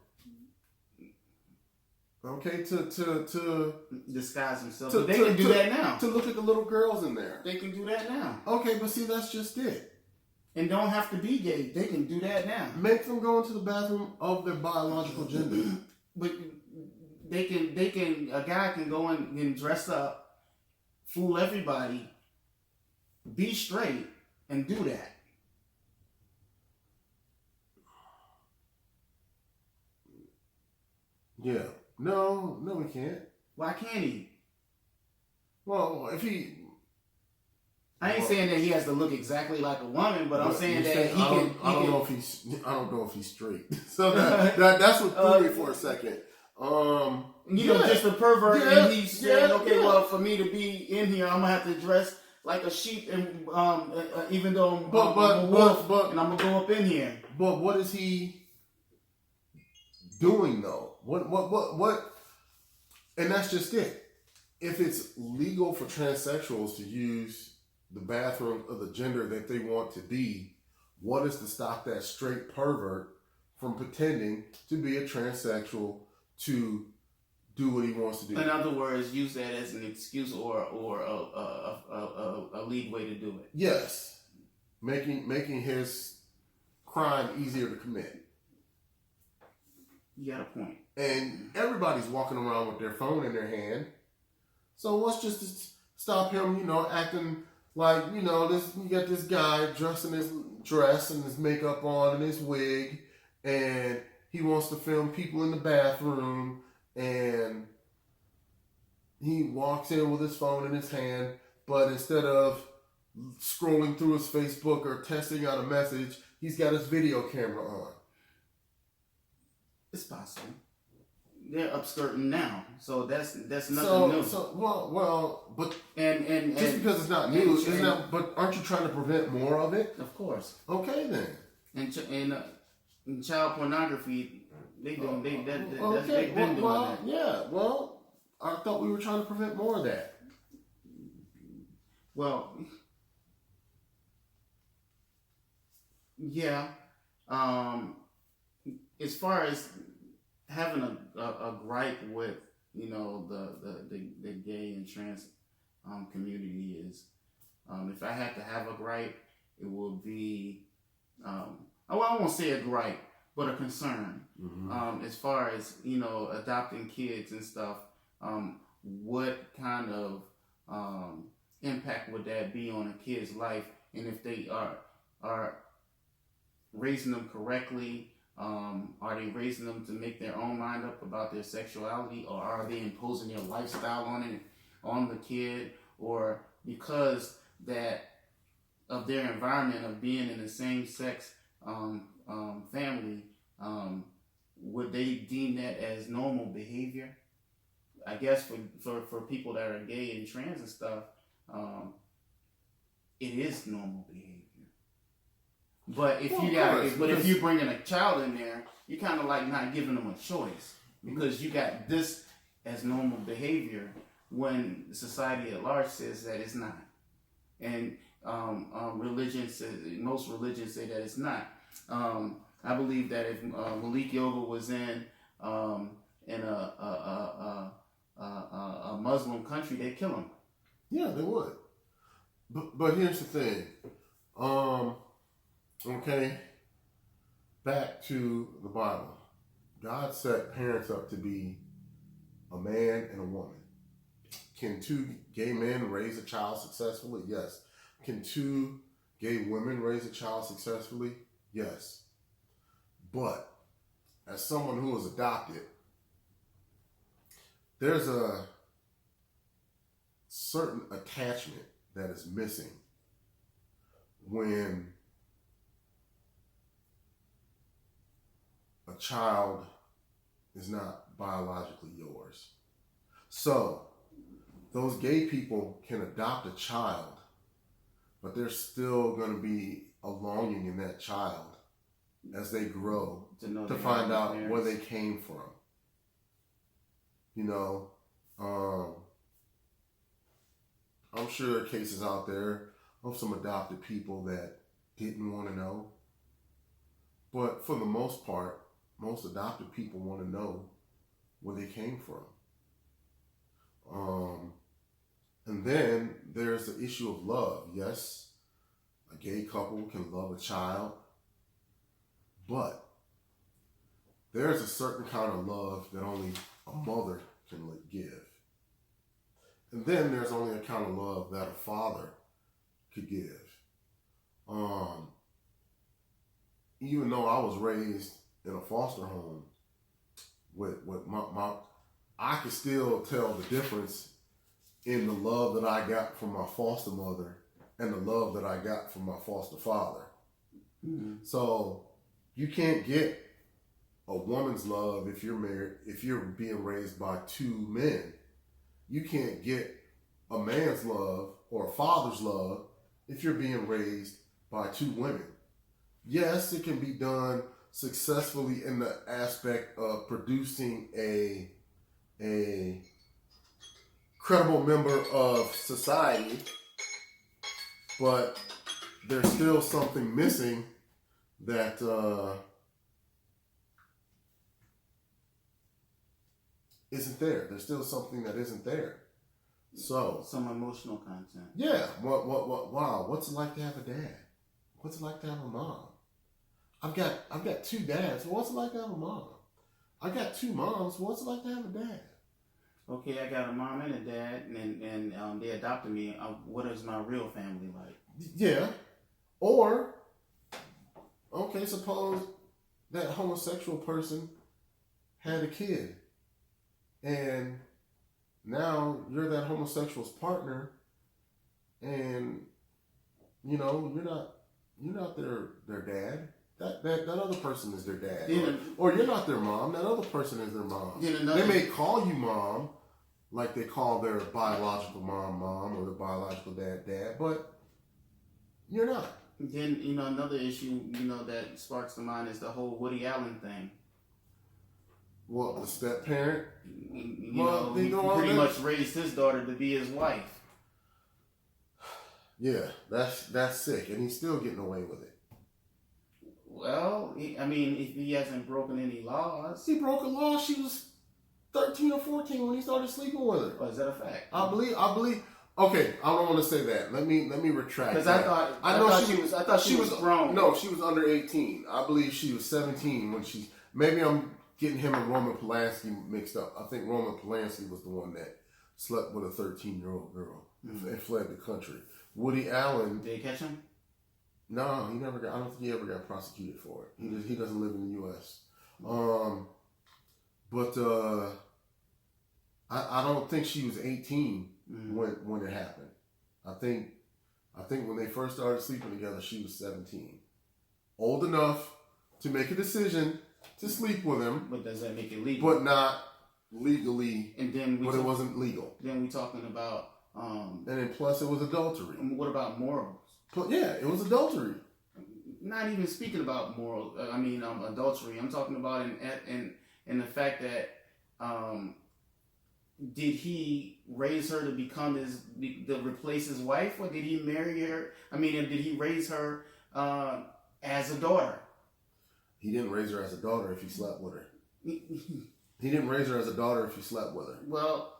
Okay, to disguise himself. But they can do that now. To look at the little girls in there. They can do that now. Okay, but see, that's just it. And don't have to be gay. They can do that now. Make them go into the bathroom of their biological gender. But they can. A guy can go in and dress up, fool everybody, be straight, and do that. Yeah. No, he can't. Why can't he? Well, if he... I ain't saying that he has to look exactly like a woman, but I'm saying that he can... I don't know if he's straight. So that's what threw me for a second. Just a pervert, and he's saying, well, for me to be in here, I'm gonna have to dress like a sheep, and even though I'm a wolf, and I'm gonna go up in here. But what is he doing though? What? And that's just it. If it's legal for transsexuals to use the bathroom of the gender that they want to be, what is to stop that straight pervert from pretending to be a transsexual to do what he wants to do. In other words, use that as an excuse or a lead way to do it. Yes, making his crime easier to commit. You got a point. And everybody's walking around with their phone in their hand. So let's just stop him, acting like, this. You got this guy dressed in his dress and his makeup on and his wig, and he wants to film people in the bathroom, and he walks in with his phone in his hand, but instead of scrolling through his Facebook or testing out a message, he's got his video camera on. It's possible. They're upskirting now, so that's nothing new. But and just because it's not new, but aren't you trying to prevent more of it? Of course. Okay then. And child pornography, they've been doing that. Yeah. Well, I thought we were trying to prevent more of that. Well, yeah. As far as having a gripe with the gay and trans community is, if I had to have a gripe, it would be I won't say a gripe, but a concern. Mm-hmm. As far as adopting kids and stuff, what kind of impact would that be on a kid's life, and if they are raising them correctly? Are they raising them to make their own mind up about their sexuality, or are they imposing their lifestyle on the kid, or because of their environment of being in the same sex family, would they deem that as normal behavior? I guess for people that are gay and trans and stuff, it is normal behavior. But if you bringing a child in there, you're kind of like not giving them a choice, because you got this as normal behavior when society at large says that it's not, and most religions say that it's not. I believe that if Malik Yoba was in a Muslim country, they'd kill him. Yeah, they would. But here's the thing. Okay, back to the Bible. God set parents up to be a man and a woman. Can two gay men raise a child successfully? Yes. Can two gay women raise a child successfully? Yes. But as someone who was adopted, there's a certain attachment that is missing when a child is not biologically yours. So, those gay people can adopt a child, but there's still going to be a longing in that child as they grow to find out where they came from. I'm sure there are cases out there of some adopted people that didn't want to know. But for the most part, most adopted people want to know where they came from. And then there's the issue of love. Yes, a gay couple can love a child, but there's a certain kind of love that only a mother can give. And then there's only a kind of love that a father could give. Even though I was raised in a foster home with I could still tell the difference in the love that I got from my foster mother and the love that I got from my foster father. Mm-hmm. So you can't get a woman's love if you're married, if you're being raised by two men. You can't get a man's love or a father's love if you're being raised by two women. Yes, it can be done successfully in the aspect of producing a credible member of society, but there's still something missing that isn't there. There's still something that isn't there. So some emotional content. Yeah. Wow. What's it like to have a dad? What's it like to have a mom? I've got two dads. What's it like to have a mom? I got two moms. What's it like to have a dad? Okay, I got a mom and a dad, and they adopted me. What is my real family like? Yeah. Or, okay, suppose that homosexual person had a kid, and now you're that homosexual's partner, and you're not their dad. That other person is their dad. Or you're not their mom. That other person is their mom. They may call you mom, like they call their biological mom or their biological dad, but you're not. Then, another issue, that sparks the mind is the whole Woody Allen thing. Well, the step parent? He pretty much raised his daughter to be his wife. Yeah, that's sick, and he's still getting away with it. Well, if he hasn't broken any laws. He broke a law. She was 13 or 14 when he started sleeping with her. Oh, is that a fact? I believe. Okay, I don't want to say that. Let me retract. Because I thought she was grown. No, she was under 18. I believe she was 17 when she. Maybe I'm getting him and Roman Polanski mixed up. I think Roman Polanski was the one that slept with a 13-year-old girl and fled the country. Woody Allen. Did they catch him? No, he never got. I don't think he ever got prosecuted for it. He doesn't live in the U.S. I don't think she was 18 when it happened. I think when they first started sleeping together, she was 17, old enough to make a decision to sleep with him. But does that make it legal? But not legally. And then it wasn't legal. Then we talking about. And then plus it was adultery. What about morals? Yeah, it was adultery. Not even speaking about moral. Adultery. I'm talking about in the fact that did he raise her to become to replace his wife, or did he marry her? Did he raise her as a daughter? He didn't raise her as a daughter if he slept with her. He didn't raise her as a daughter if he slept with her. Well,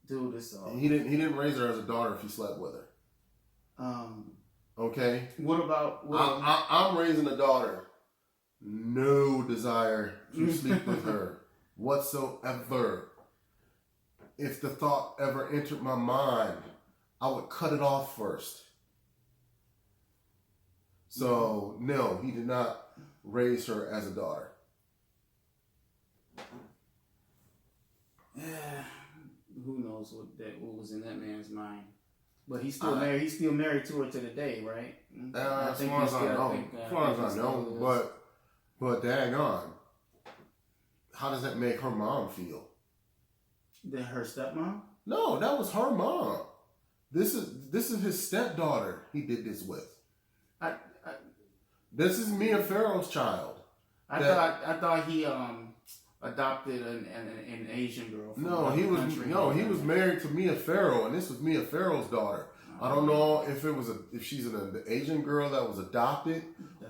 dude, this all. He didn't raise her as a daughter if he slept with her. Okay. What about? I'm raising a daughter. No desire to sleep with her whatsoever. If the thought ever entered my mind, I would cut it off first. So no, he did not raise her as a daughter. Who knows what was in that man's mind? But he's still married. He's still married to her to the day, right? As far as I know. But daggone, how does that make her mom feel? Her stepmom? No, that was her mom. This is his stepdaughter. He did this with. This is Mia Farrow's child. I thought he adopted an Asian girl. He was married to Mia Farrow, and this was Mia Farrow's daughter. I don't know if she's an Asian girl that was adopted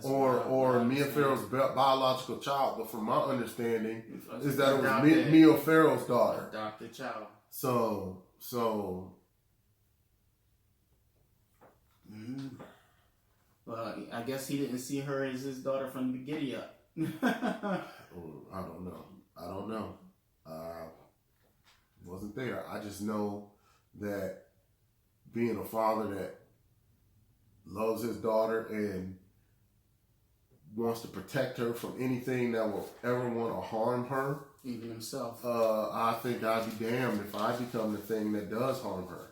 or Mia Farrow's biological child, but from my understanding is that it was Mia Farrow's daughter. Adopted child. So. Well, I guess he didn't see her as his daughter from the giddy up. I don't know. Wasn't there. I just know that being a father that loves his daughter and wants to protect her from anything that will ever want to harm her, even himself. I think I'd be damned if I become the thing that does harm her.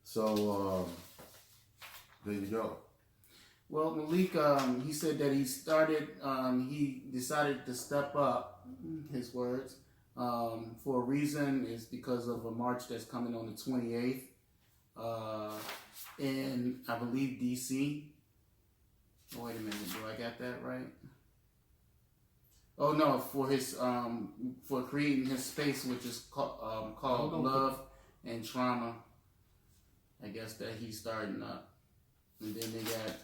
So there you go. Well, Malik, he said that he decided to step up, his words, for a reason. Is because of a march that's coming on the 28th in, I believe, D.C. Oh, wait a minute, do I got that right? Oh, no, for his, for creating his space, which is called Love and Trauma. I guess that he's starting up. And then they got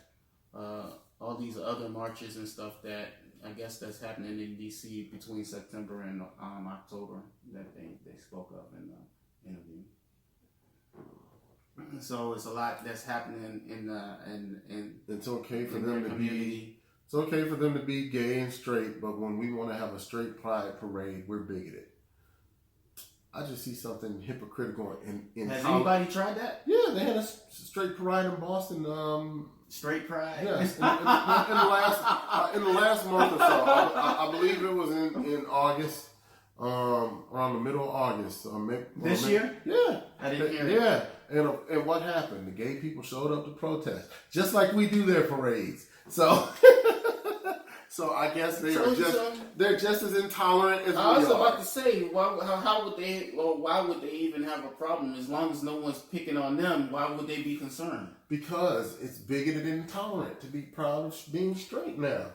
all these other marches and stuff that I guess that's happening in DC between September and October that they spoke of in the interview. So it's a lot that's happening in it's okay for in them their to community. be. It's okay for them to be gay and straight, but when we want to have a straight pride parade, we're bigoted. I just see something hypocritical in Has anybody tried that? Yeah, they had a straight pride in Boston. Straight pride? Yes, in the last month or so. I believe it was in August, around the middle of August. This year? Yeah. I didn't hear it. Yeah, and what happened? The gay people showed up to protest, just like we do their parades. So, so I guess they're just as intolerant as we are. I was about to say, how would they, or why would they even have a problem? As long as no one's picking on them, why would they be concerned? Because it's bigoted and intolerant to be proud of being straight now.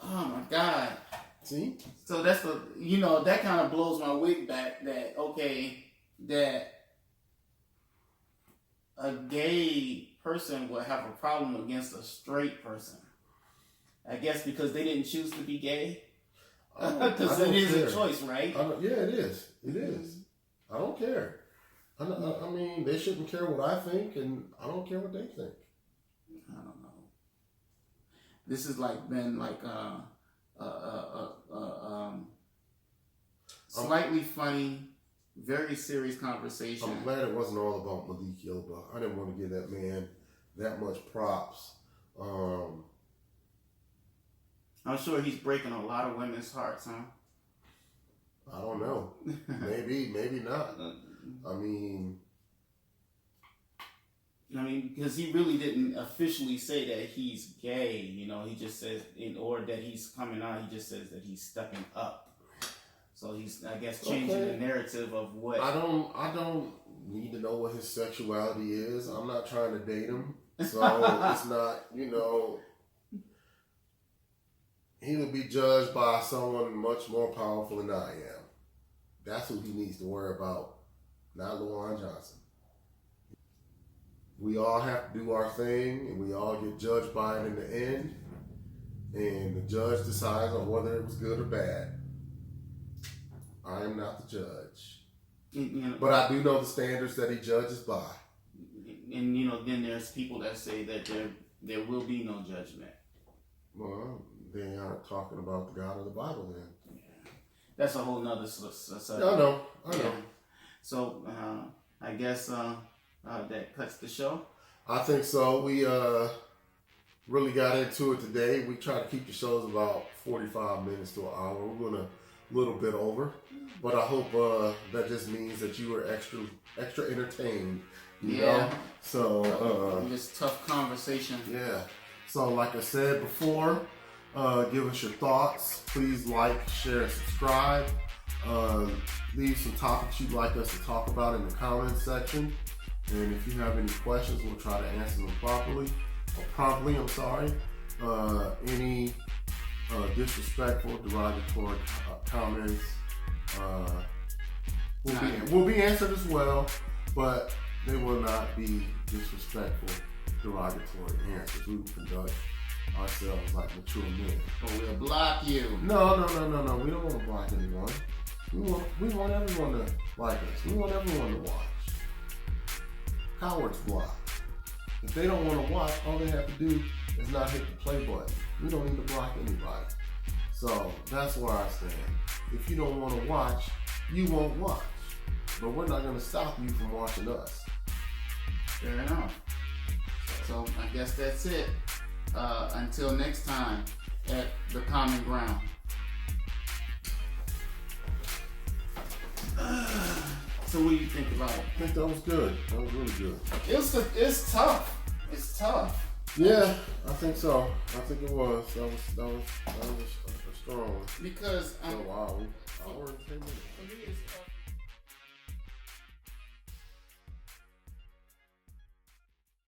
Oh my God. See? So that's that kind of blows my wig back that a gay person would have a problem against a straight person. I guess because they didn't choose to be gay. Because it is a choice, right? Yeah, it is. It is. I don't care. I mean, they shouldn't care what I think, and I don't care what they think. I don't know. This has been slightly funny, very serious conversation. I'm glad it wasn't all about Malik Yoba. I didn't want to give that man that much props. I'm sure he's breaking a lot of women's hearts, huh? I don't know. maybe not. I mean, because he really didn't officially say that he's gay. He just says, or that he's coming out. He just says that he's stepping up. So he's, I guess, changing the narrative of what. I don't need to know what his sexuality is. I'm not trying to date him, so it's not. He will be judged by someone much more powerful than I am. That's who he needs to worry about, not LaJuan Johnson. We all have to do our thing, and we all get judged by it in the end. And the judge decides on whether it was good or bad. I am not the judge. But I do know the standards that he judges by. And, then there's people that say that there will be no judgment. Well, they aren't talking about the God of the Bible then. Yeah. That's a whole nother subject. I know. Yeah. So, I guess that cuts the show. I think so. We really got into it today. We try to keep the shows about 45 minutes to an hour. We're going a little bit over. But I hope that just means that you were extra entertained. You know? So, this tough conversation. Yeah. So, like I said before, give us your thoughts. Please like, share, subscribe. Leave some topics you'd like us to talk about in the comments section. And if you have any questions, we'll try to answer them promptly. Any disrespectful, derogatory comments will be answered as well, but they will not be disrespectful, derogatory answers. We will conduct ourselves like mature men. Or we'll block you. No. We don't want to block anyone. We want everyone to like us. We want everyone to watch. Cowards block. If they don't want to watch, all they have to do is not hit the play button. We don't need to block anybody. So that's where I stand. If you don't want to watch, you won't watch. But we're not going to stop you from watching us. Fair enough. So I guess that's it. Until next time at The Common Ground. So what do you think about it? I think that was good. That was really good. It's tough. It's tough. Yeah, I think so. I think it was. That was a strong one. Because wow, hour and 10 minutes.